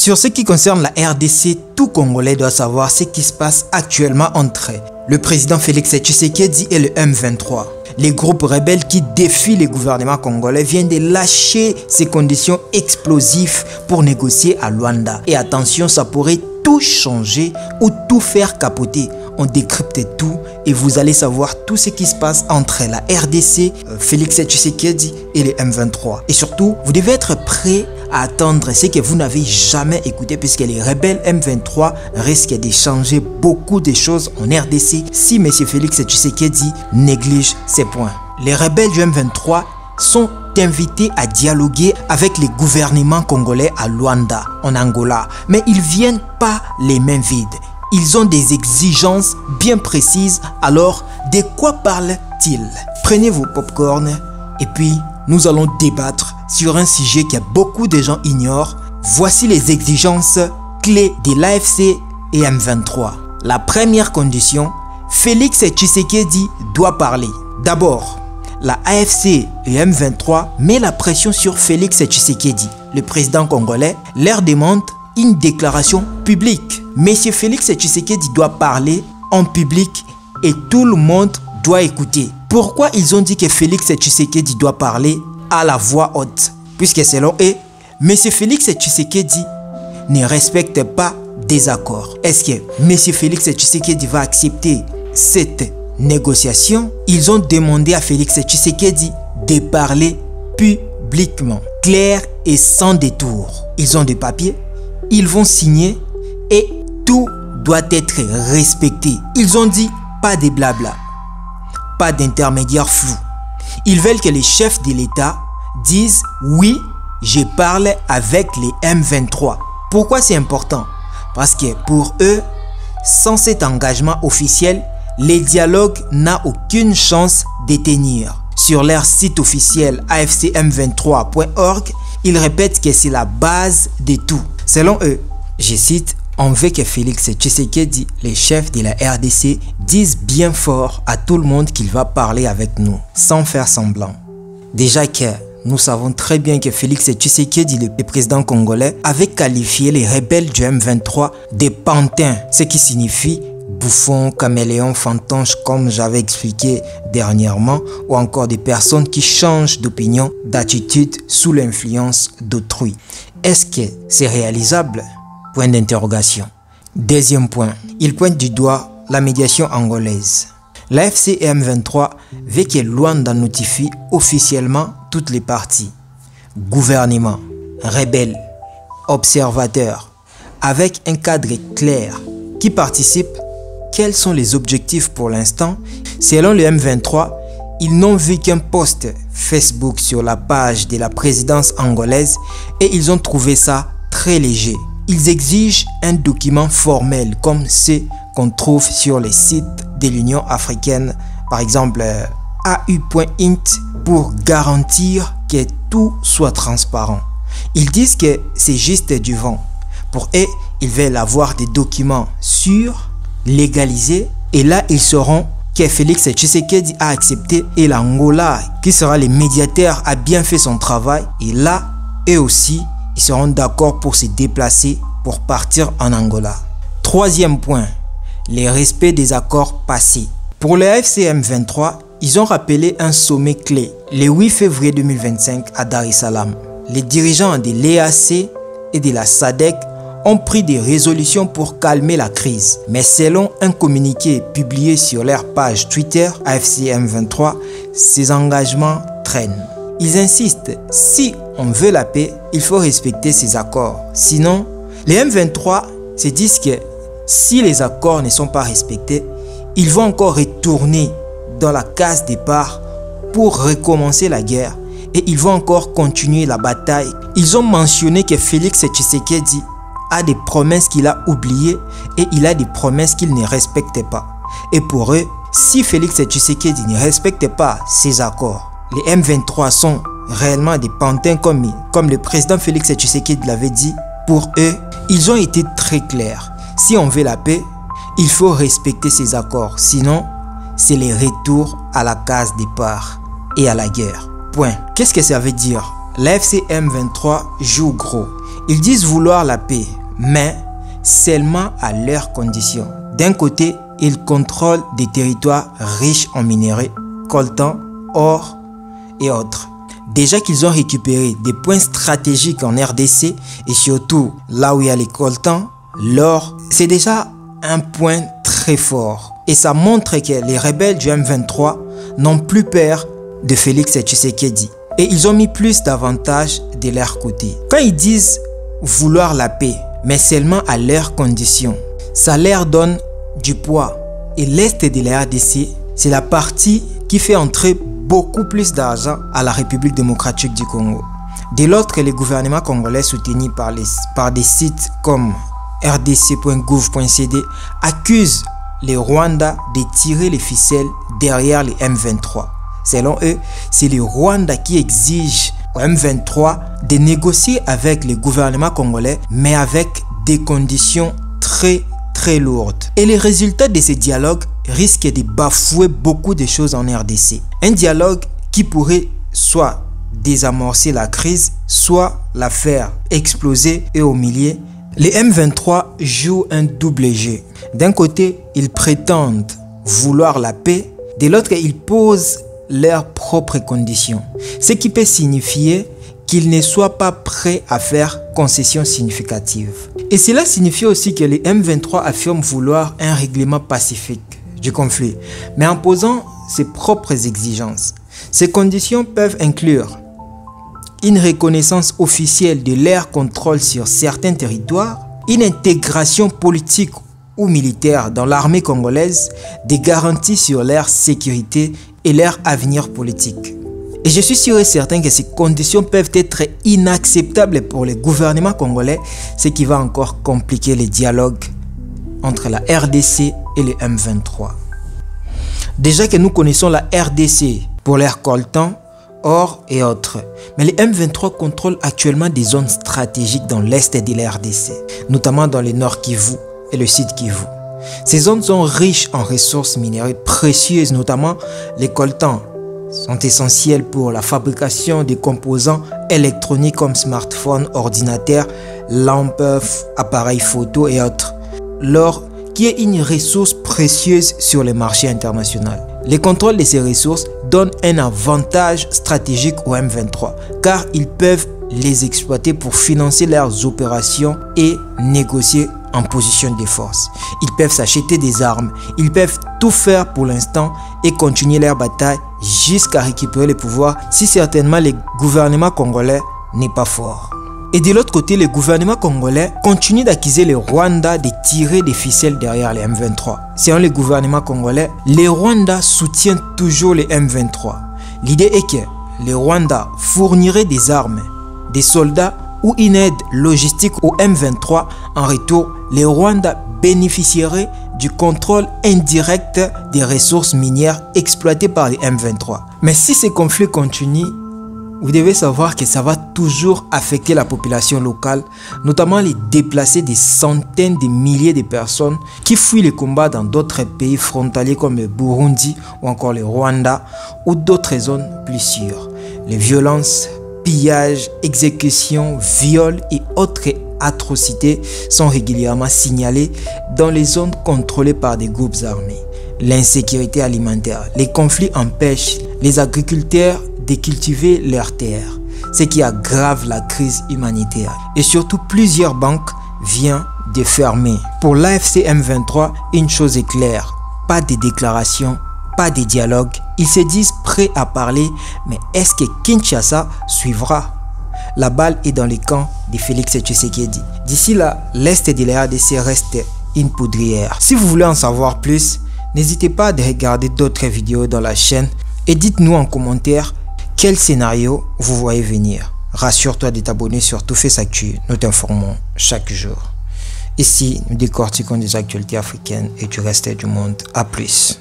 Sur ce qui concerne la RDC, tout Congolais doit savoir ce qui se passe actuellement entre le président Félix Tshisekedi et le M23. Les groupes rebelles qui défient le gouvernement congolais viennent de lâcher ces conditions explosives pour négocier à Luanda. Et attention, ça pourrait tout changer ou tout faire capoter. On décrypte tout et vous allez savoir tout ce qui se passe entre la RDC, Félix Tshisekedi et le M23. Et surtout, vous devez être prêt à attendre ce que vous n'avez jamais écouté puisque les rebelles M23 risquent de changer beaucoup de choses en RDC si M. Félix Tshisekedi néglige ces points. Les rebelles du M23 sont invités à dialoguer avec les gouvernements congolais à Luanda, en Angola. Mais ils ne viennent pas les mains vides. Ils ont des exigences bien précises. Alors, de quoi parlent-ils? Prenez vos popcorn et puis nous allons débattre sur un sujet que beaucoup de gens ignorent. Voici les exigences clés de l'AFC et M23. La première condition, Félix Tshisekedi doit parler. D'abord, la AFC et M23 met la pression sur Félix Tshisekedi. Le président congolais leur demande une déclaration publique. Monsieur Félix Tshisekedi doit parler en public et tout le monde doit écouter. Pourquoi ils ont dit que Félix Tshisekedi doit parler à la voix haute? Puisque selon eux, monsieur Félix Tshisekedi ne respecte pas des accords. Est-ce que monsieur Félix Tshisekedi va accepter cette négociation? Ils ont demandé à Félix Tshisekedi de parler publiquement, clair et sans détour. Ils ont des papiers, ils vont signer et tout doit être respecté. Ils ont dit pas de blabla, pas d'intermédiaire flou. Ils veulent que les chefs de l'État disent oui, je parle avec les M23. Pourquoi c'est important? Parce que pour eux, sans cet engagement officiel, le dialogue n'a aucune chance de tenir. Sur leur site officiel afcm23.org, ils répètent que c'est la base de tout. Selon eux, je cite, on veut que Félix Tshisekedi, le chef de la RDC, dise bien fort à tout le monde qu'il va parler avec nous, sans faire semblant. Déjà que nous savons très bien que Félix Tshisekedi, le président congolais, avait qualifié les rebelles du M23 de pantins, ce qui signifie bouffons, caméléons, fantoches, comme j'avais expliqué dernièrement, ou encore des personnes qui changent d'opinion, d'attitude sous l'influence d'autrui. Est-ce que c'est réalisable? Point d'interrogation. Deuxième point, il pointe du doigt la médiation angolaise. L'AFC et M23 veut que Luanda notifie officiellement toutes les parties, gouvernement, rebelles, observateurs, avec un cadre clair qui participe. Quels sont les objectifs pour l'instant? Selon le M23, ils n'ont vu qu'un post Facebook sur la page de la présidence angolaise et ils ont trouvé ça très léger. Ils exigent un document formel comme ceux qu'on trouve sur les sites de l'Union africaine, par exemple AU.int, pour garantir que tout soit transparent. Ils disent que c'est juste du vent. Pour eux, ils veulent avoir des documents sûrs, légalisés, et là ils sauront que Félix Tshisekedi a accepté et l'Angola, qui sera le médiateur, a bien fait son travail, et là eux aussi ils seront d'accord pour se déplacer pour partir en Angola. Troisième point, le respect des accords passés. Pour le AFC M23, ils ont rappelé un sommet clé le 8 février 2025 à Dar es Salaam. Les dirigeants de l'EAC et de la SADC ont pris des résolutions pour calmer la crise. Mais selon un communiqué publié sur leur page Twitter, AFC M23, ces engagements traînent. Ils insistent, si on veut la paix, il faut respecter ces accords. Sinon, les M23 se disent que si les accords ne sont pas respectés, ils vont encore retourner dans la case départ pour recommencer la guerre et ils vont encore continuer la bataille. Ils ont mentionné que Félix Tshisekedi a des promesses qu'il a oubliées et il a des promesses qu'il ne respecte pas. Et pour eux, si Félix Tshisekedi ne respecte pas ces accords, les M23 sont réellement des pantins comme le président Félix Tshisekedi l'avait dit. Pour eux, ils ont été très clairs. Si on veut la paix, il faut respecter ces accords. Sinon, c'est le retour à la case départ et à la guerre. Point. Qu'est-ce que ça veut dire? L'AFC M23 joue gros. Ils disent vouloir la paix, mais seulement à leurs conditions. D'un côté, ils contrôlent des territoires riches en minerais, coltan, or et autres. Déjà qu'ils ont récupéré des points stratégiques en RDC et surtout là où il y a les coltans, l'or, c'est déjà un point très fort. Et ça montre que les rebelles du M23 n'ont plus peur de Félix Tshisekedi. Et ils ont mis plus d'avantages de leur côté. Quand ils disent vouloir la paix, mais seulement à leurs conditions, ça leur donne du poids. Et l'Est de la RDC, c'est la partie qui fait entrer beaucoup plus d'argent à la République démocratique du Congo. De l'autre, les gouvernements congolais soutenus par des sites comme rdc.gouv.cd accusent les Rwandais de tirer les ficelles derrière les M23. Selon eux, c'est les Rwandais qui exigent au M23 de négocier avec les gouvernements congolais, mais avec des conditions très lourdes. Et les résultats de ces dialogues risquent de bafouer beaucoup de choses en RDC. Un dialogue qui pourrait soit désamorcer la crise, soit la faire exploser et au milieu. Les M23 jouent un double jeu. D'un côté, ils prétendent vouloir la paix. De l'autre, ils posent leurs propres conditions. Ce qui peut signifier qu'ils ne soient pas prêts à faire concessions significatives. Et cela signifie aussi que les M23 affirment vouloir un règlement pacifique du conflit, mais en posant ses propres exigences. Ces conditions peuvent inclure une reconnaissance officielle de leur contrôle sur certains territoires, une intégration politique ou militaire dans l'armée congolaise, des garanties sur leur sécurité et leur avenir politique. Et je suis sûr et certain que ces conditions peuvent être inacceptables pour le gouvernement congolais, ce qui va encore compliquer les dialogues entre la RDC et les M23. Déjà que nous connaissons la RDC pour leurs coltans, or et autres. Mais les M23 contrôlent actuellement des zones stratégiques dans l'est de la RDC, notamment dans le nord Kivu et le sud Kivu. Ces zones sont riches en ressources minérales précieuses, notamment les coltans sont essentiels pour la fabrication des composants électroniques comme smartphones, ordinateurs, lampes, appareils photo et autres. L'or qui est une ressource précieuse sur les marchés internationaux. Le contrôle de ces ressources donne un avantage stratégique aux M23 car ils peuvent les exploiter pour financer leurs opérations et négocier en position de force. Ils peuvent s'acheter des armes, ils peuvent tout faire pour l'instant et continuer leur bataille jusqu'à récupérer le pouvoir si certainement le gouvernement congolais n'est pas fort. Et de l'autre côté, le gouvernement congolais continue d'accuser les Rwandais de tirer des ficelles derrière les M23. Selon le gouvernement congolais, les Rwandais soutiennent toujours les M23. L'idée est que les Rwandais fourniraient des armes, des soldats ou une aide logistique au M23. En retour, les Rwandais bénéficieraient du contrôle indirect des ressources minières exploitées par les M23. Mais si ces conflits continuent, vous devez savoir que ça va toujours affecter la population locale, notamment les déplacés des centaines de milliers de personnes qui fuient les combats dans d'autres pays frontaliers comme le Burundi ou encore le Rwanda ou d'autres zones plus sûres. Les violences, pillages, exécutions, viols et autres atrocités sont régulièrement signalées dans les zones contrôlées par des groupes armés. L'insécurité alimentaire, les conflits empêchent les agriculteurs de cultiver leurs terres, ce qui aggrave la crise humanitaire. Et surtout, plusieurs banques viennent de fermer. Pour l'AFC M23, une chose est claire, pas de déclarations, pas de dialogue. Ils se disent prêts à parler, mais est-ce que Kinshasa suivra? La balle est dans le camp de Félix Tshisekedi. D'ici là, l'Est de la RDC reste une poudrière. Si vous voulez en savoir plus, n'hésitez pas à regarder d'autres vidéos dans la chaîne et dites-nous en commentaire quel scénario vous voyez venir. Rassure-toi de t'abonner sur ToutFaceActu, nous t'informons chaque jour. Ici, nous décortiquons des actualités africaines et du reste du monde. À plus.